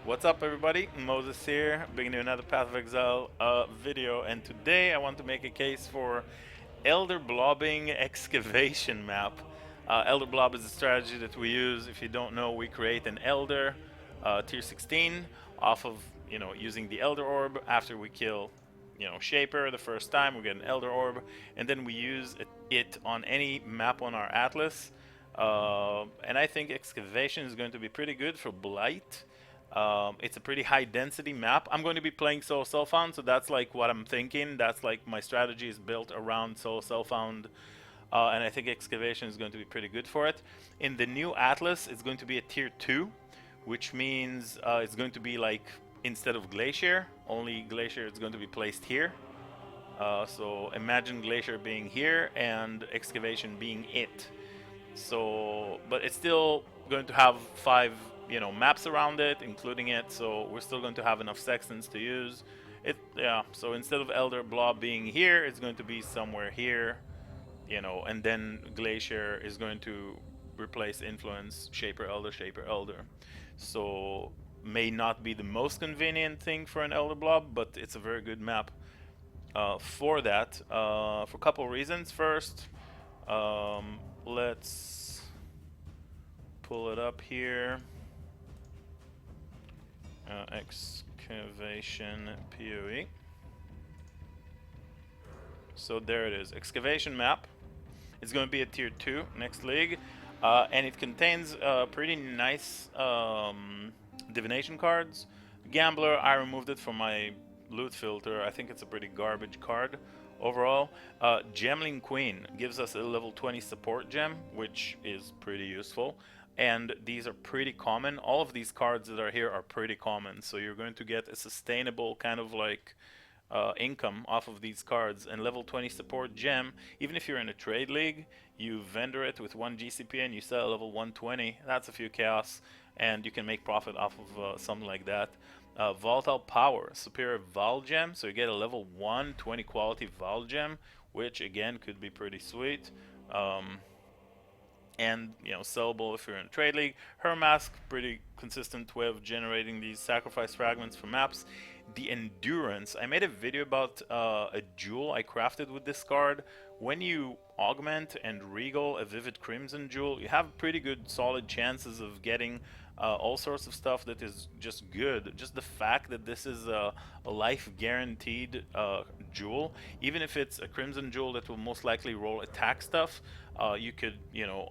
What's up, everybody? Moses here, bringing you another Path of Exile video, and today I want to make a case for Elder Blobbing Excavation map. Elder Blob is a strategy that we use. If you don't know, we create an Elder tier 16 off of using the Elder Orb. After we kill Shaper the first time, we get an Elder Orb, and then we use it on any map on our Atlas. And I think Excavation is going to be pretty good for Blight. It's a pretty high density map. I'm going to be playing Solo Self-Found, so that's like what I'm thinking. That's like my strategy is built around Solo Self-Found, and I think Excavation is going to be pretty good for it. In the new Atlas, it's going to be a tier 2, which means it's going to be like, instead of Glacier, only Glacier is going to be placed here. So imagine Glacier being here and Excavation being it. So, but it's still going to have 5 maps around it, including it, so we're still going to have enough sextants to use it. Yeah, so instead of Elder Blob being here, it's going to be somewhere here, and then Glacier is going to replace Influence, Shaper Elder. So may not be the most convenient thing for an Elder Blob, but it's a very good map for that, for a couple of reasons. First, let's pull it up here. Excavation PoE. So there it is, Excavation map. It's going to be a tier 2 next league, and it contains pretty nice divination cards. Gambler, I removed it from my loot filter. I think it's a pretty garbage card overall. Gemling Queen gives us a level 20 support gem, which is pretty useful. And these are pretty common. All of these cards that are here are pretty common, so you're going to get a sustainable kind of like income off of these cards. And level 20 support gem, even if you're in a trade league, you vendor it with 1 GCP and you sell level 120. That's a few chaos, and you can make profit off of something like that. Volatile Power, superior Val gem, so you get a level 1 20 quality Val gem, which again could be pretty sweet. And sellable if you're in a trade league. Her Mask, pretty consistent way of generating these sacrifice fragments for maps. The Endurance, I made a video about a jewel I crafted with this card. When you augment and regal a Vivid Crimson jewel, you have pretty good solid chances of getting all sorts of stuff that is just good. Just the fact that this is a life guaranteed jewel, even if it's a Crimson jewel that will most likely roll attack stuff, you could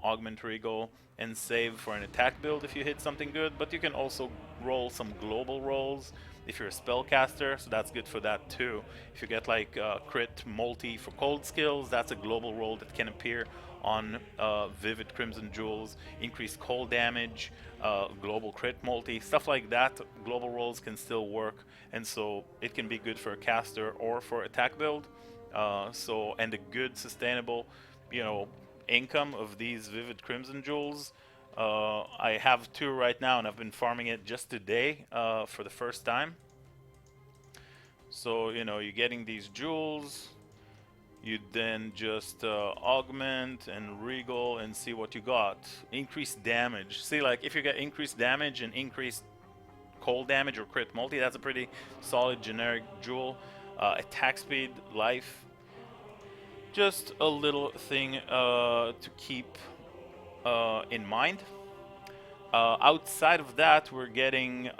augment regal and save for an attack build if you hit something good, but you can also roll some global rolls if you're a spellcaster, so that's good for that too. If you get like crit multi for cold skills, that's a global roll that can appear on Vivid Crimson Jewels, increased cold damage, global crit multi, stuff like that. Global rolls can still work, and so it can be good for a caster or for attack build. And a good sustainable, income of these Vivid Crimson Jewels. I have 2 right now, and I've been farming it just today for the first time. So you're getting these jewels. You then just augment and regal and see what you got. Increased damage. See, like if you get increased damage and increased cold damage or crit multi, that's a pretty solid generic jewel. Attack speed, life. Just a little thing to keep in mind. Outside of that, we're getting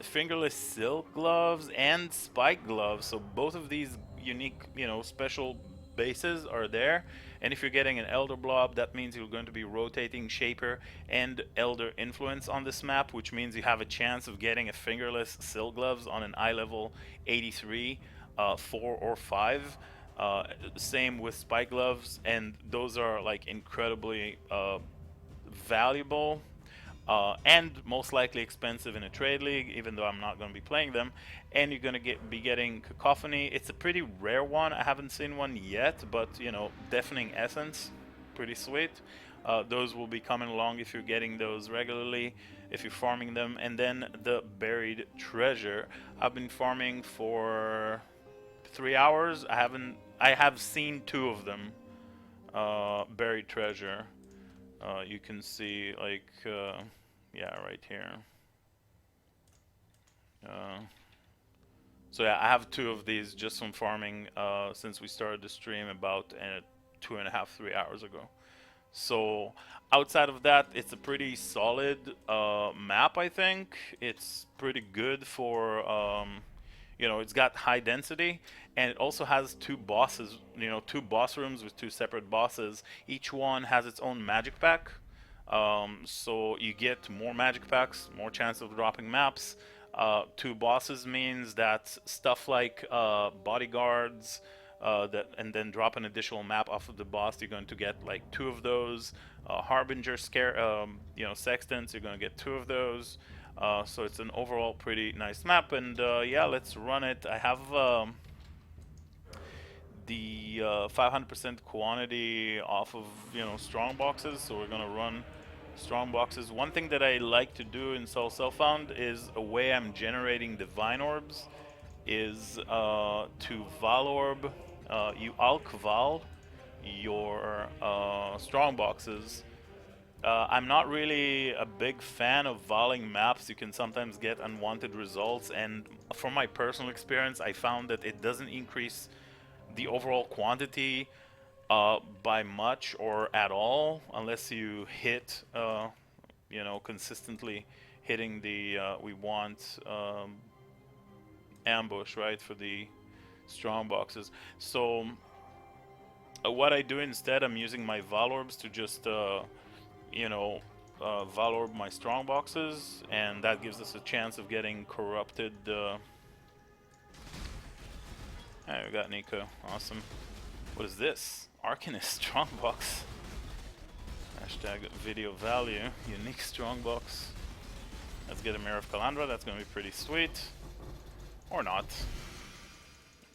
fingerless silk gloves and spike gloves. So both of these unique, special bases are there. And if you're getting an Elder Blob, that means you're going to be rotating Shaper and Elder Influence on this map, which means you have a chance of getting a fingerless silk gloves on an eye level 83, 4 or 5. Same with spike gloves, and those are like incredibly valuable and most likely expensive in a trade league, even though I'm not going to be playing them. And you're going to be getting Cacophony. It's a pretty rare one. I haven't seen one yet, but Deafening Essence, pretty sweet. Those will be coming along if you're getting those regularly, if you're farming them. And then the Buried Treasure. I've been farming for 3 hours. I have seen 2 of them. Buried Treasure. You can see like yeah, right here. Uh, so yeah, I have 2 of these just from farming since we started the stream about 2.5, 3 hours ago. So outside of that, it's a pretty solid map. I think it's pretty good for you know, it's got high density, and it also has 2 bosses. You know, 2 boss rooms with 2 separate bosses. Each one has its own magic pack. So you get more magic packs, more chance of dropping maps. 2 bosses means that stuff like bodyguards, and then drop an additional map off of the boss. You're going to get like 2 of those. Harbinger scare, you know, sextants. You're going to get 2 of those. So it's an overall pretty nice map, and yeah, let's run it. I have the 500% quantity off of, you know, strong boxes, so we're gonna run strong boxes. One thing that I like to do in Soul Self-Found is a way I'm generating divine orbs is to Valorb, you Alk Val your strong boxes. I'm not really a big fan of voling maps. You can sometimes get unwanted results, and from my personal experience, I found that it doesn't increase the overall quantity by much or at all, unless you hit, you know, consistently hitting the we want ambush, right, for the strong boxes. So what I do instead, I'm using my Valorbs to just you know, Valorb my strong boxes, and that gives us a chance of getting corrupted. Hey, we got Nico. Awesome. What is this? Arcanist strongbox. Hashtag video value. Unique strongbox. Let's get a Mirror of Calandra. That's going to be pretty sweet. Or not.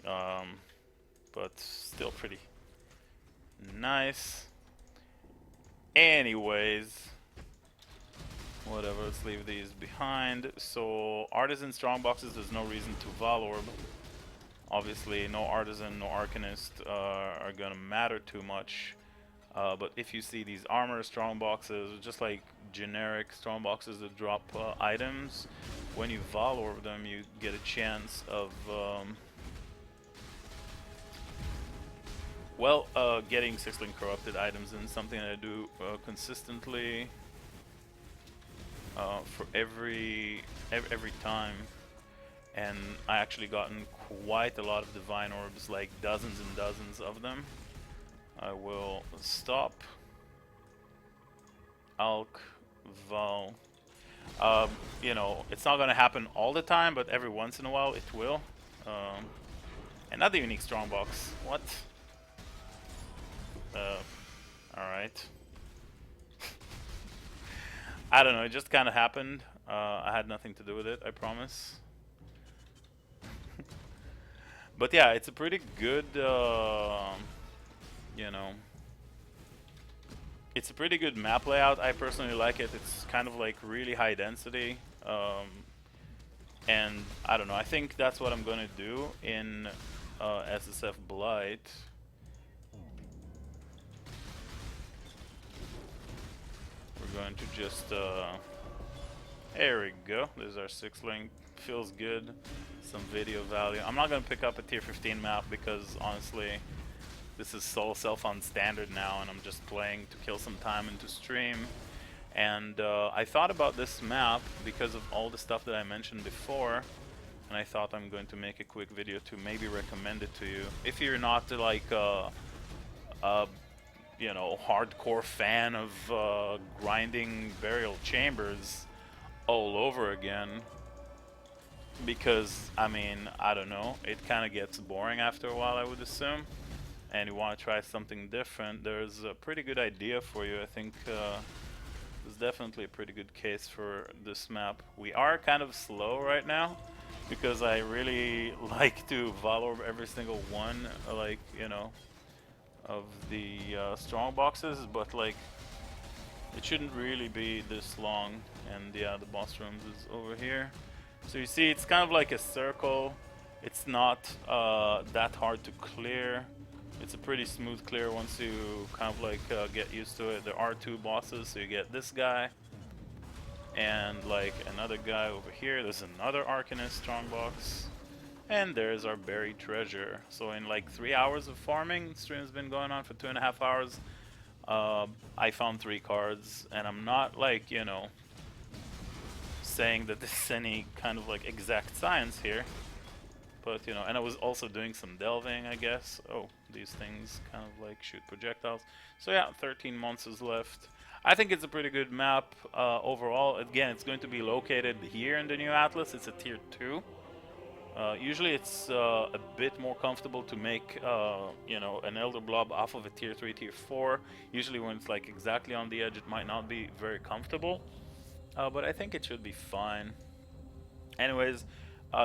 But still pretty nice. Anyways, whatever, let's leave these behind. So Artisan strongboxes, there's no reason to Valorb. Obviously no Artisan, no Arcanist are gonna matter too much. But if you see these armor strongboxes, just like generic strongboxes that drop items, when you Valorb them you get a chance of well, getting 6-link corrupted items is something that I do consistently for every time, and I actually gotten quite a lot of divine orbs, like dozens and dozens of them. I will stop. Alk Val. You know, it's not gonna happen all the time, but every once in a while it will. Another unique strongbox. What? Alright. I don't know, it just kind of happened. I had nothing to do with it, I promise. But yeah, it's a pretty good, you know, it's a pretty good map layout. I personally like it. It's kind of like really high density. And I don't know, I think that's what I'm going to do in SSF Blight. We're going to just, there we go, there's our 6-link, feels good, some video value. I'm not going to pick up a tier 15 map because honestly, this is Soul Self-Found standard now and I'm just playing to kill some time into stream. And I thought about this map because of all the stuff that I mentioned before, and I thought I'm going to make a quick video to maybe recommend it to you. If you're not like you know, hardcore fan of grinding burial chambers all over again, because I mean, I don't know, it kind of gets boring after a while, I would assume, and you want to try something different, there's a pretty good idea for you. I think there's definitely a pretty good case for this map. We are kind of slow right now because I really like to Valorb every single one, like, you know, of the strong boxes, but like it shouldn't really be this long. And yeah, the boss rooms is over here, so you see it's kind of like a circle. It's not that hard to clear. It's a pretty smooth clear once you kind of like get used to it. There are 2 bosses, so you get this guy And like another guy over here, there's another Arcanist strongbox. And there's our buried treasure. So in like 3 hours of farming, stream has been going on for 2.5 hours. I found 3 cards, and I'm not like, you know, saying that this is any kind of like exact science here. But, you know, and I was also doing some delving, I guess. Oh, these things kind of like shoot projectiles. So yeah, 13 months left. I think it's a pretty good map overall. Again, it's going to be located here in the new Atlas. It's a tier 2. Usually it's a bit more comfortable to make, you know, an Elder Blob off of a tier 3, tier 4. Usually when it's like exactly on the edge, it might not be very comfortable. But I think it should be fine. Anyways,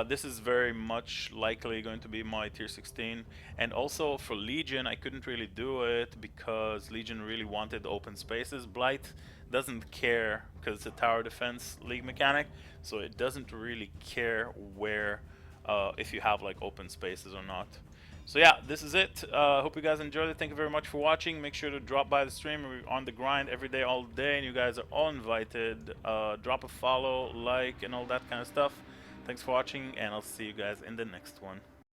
this is very much likely going to be my tier 16. And also for Legion, I couldn't really do it because Legion really wanted open spaces. Blight doesn't care because it's a tower defense league mechanic, so it doesn't really care where, if you have like open spaces or not. So yeah, this is it. Hope you guys enjoyed it. Thank you very much for watching. Make sure to drop by the stream. We're on the grind every day, all day, and you guys are all invited. Drop a follow, like, and all that kind of stuff. Thanks for watching, and I'll see you guys in the next one.